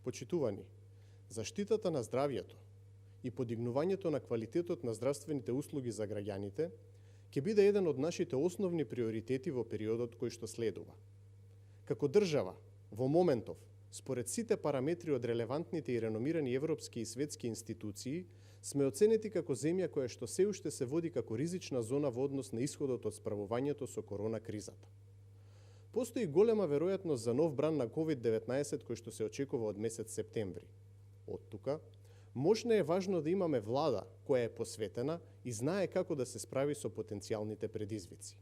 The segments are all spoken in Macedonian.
Почитувани, заштитата на здравјето и подигнувањето на квалитетот на здравствените услуги за граѓаните ќе биде еден од нашите основни приоритети во периодот кој што следува. Како држава, во моментов, според сите параметри од релевантните и реномирани европски и светски институции, сме оценети како земја која што се уште се води како ризична зона во однос на исходот од справувањето со корона кризата. Постои голема веројатност за нов бран на COVID-19 кој што се очекува од месец септември. Од тука, можна е важно да имаме влада која е посветена и знае како да се справи со потенцијалните предизвици.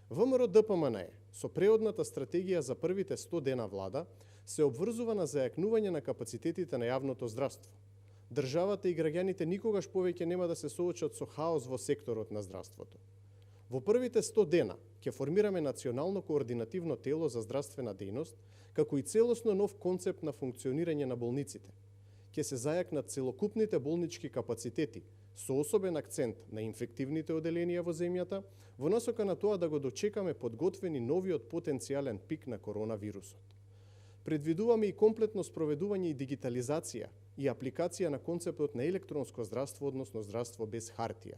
ВМРО ДПМН со преодната стратегија за првите 100 дена влада се обврзува на зајакнување на капацитетите на јавното здравство. Државата и граѓаните никогаш повеќе нема да се соочат со хаос во секторот на здравството. Во првите 100 дена ќе формираме национално координативно тело за здравствена дејност, како и целосно нов концепт на функционирање на болниците. Ќе се зајакнат целокупните болнички капацитети, со особен акцент на инфективните оделенија во земјата, во насока на тоа да го дочекаме подготвени новиот потенцијален пик на коронавирусот. Предвидуваме и комплетно спроведување и дигитализација и апликација на концептот на електронско здравство, односно здравство без хартија.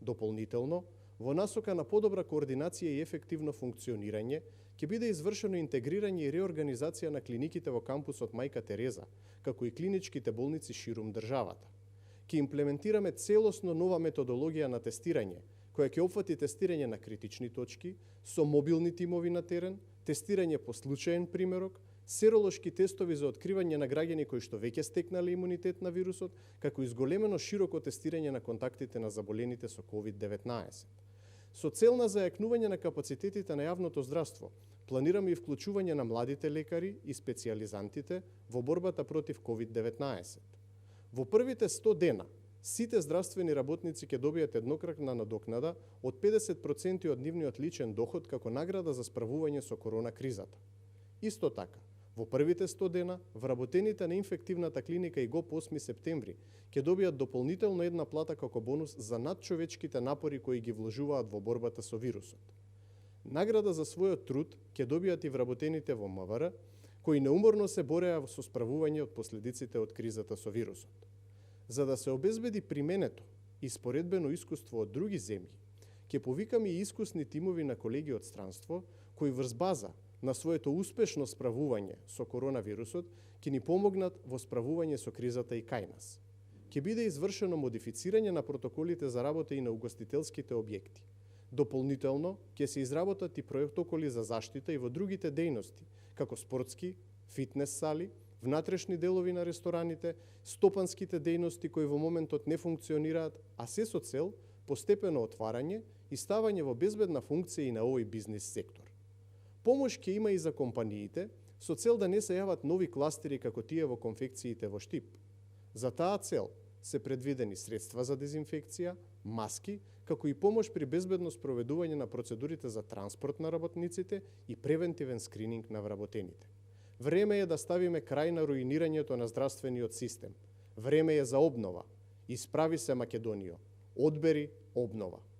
Дополнително, во насока на подобра координација и ефективно функционирање, ќе биде извршено интегрирање и реорганизација на клиниките во кампусот Мајка Тереза, како и клиничките болници ширум државата. Ќе имплементираме целосно нова методологија на тестирање, која ќе опфати тестирање на критични точки, со мобилни тимови на терен, тестирање по случаен примерок, серолошки тестови за откривање на граѓани кои што веќе стекнале имунитет на вирусот, како и зголемено широко тестирање на контактите на заболените со COVID-19. Со цел на зајакнување на капацитетите на јавното здравство, планираме и вклучување на младите лекари и специјализантите во борбата против COVID-19. Во првите 100 дена, сите здравствени работници ќе добијат еднократна надокнада од 50% од нивниот личен доход како награда за справување со корона кризата. Исто така, во првите 100 дена, вработените на инфективната клиника и ГОП 8 септември ќе добијат дополнително една плата како бонус за надчовечките напори кои ги вложуваат во борбата со вирусот. Награда за својот труд ќе добијат и вработените во МВР, кои неуморно се бореа со справување од последиците од кризата со вирусот. За да се обезбеди применето и споредбено искуство од други земји, ќе повикаме и искусни тимови на колеги од странство, кои врз база на своето успешно справување со коронавирусот ќе ни помогнат во справување со кризата и кај нас. Ќе биде извршено модифицирање на протоколите за работа и на угостителските објекти. Дополнително, ќе се изработат и протоколи за заштита и во другите дејности, како спортски, фитнес сали, внатрешни делови на рестораните, стопанските дејности кои во моментот не функционираат, а се со цел постепено отварање и ставање во безбедна функција и на овој бизнис сектор. Помош ќе има и за компаниите, со цел да не се јават нови кластери како тие во конфекциите во Штип. За таа цел се предвидени средства за дезинфекција, маски, како и помош при безбедно спроведување на процедурите за транспорт на работниците и превентивен скрининг на вработените. Време е да ставиме крај на руинирањето на здравствениот систем. Време е за обнова. Исправи се, Македонијо. Одбери обнова.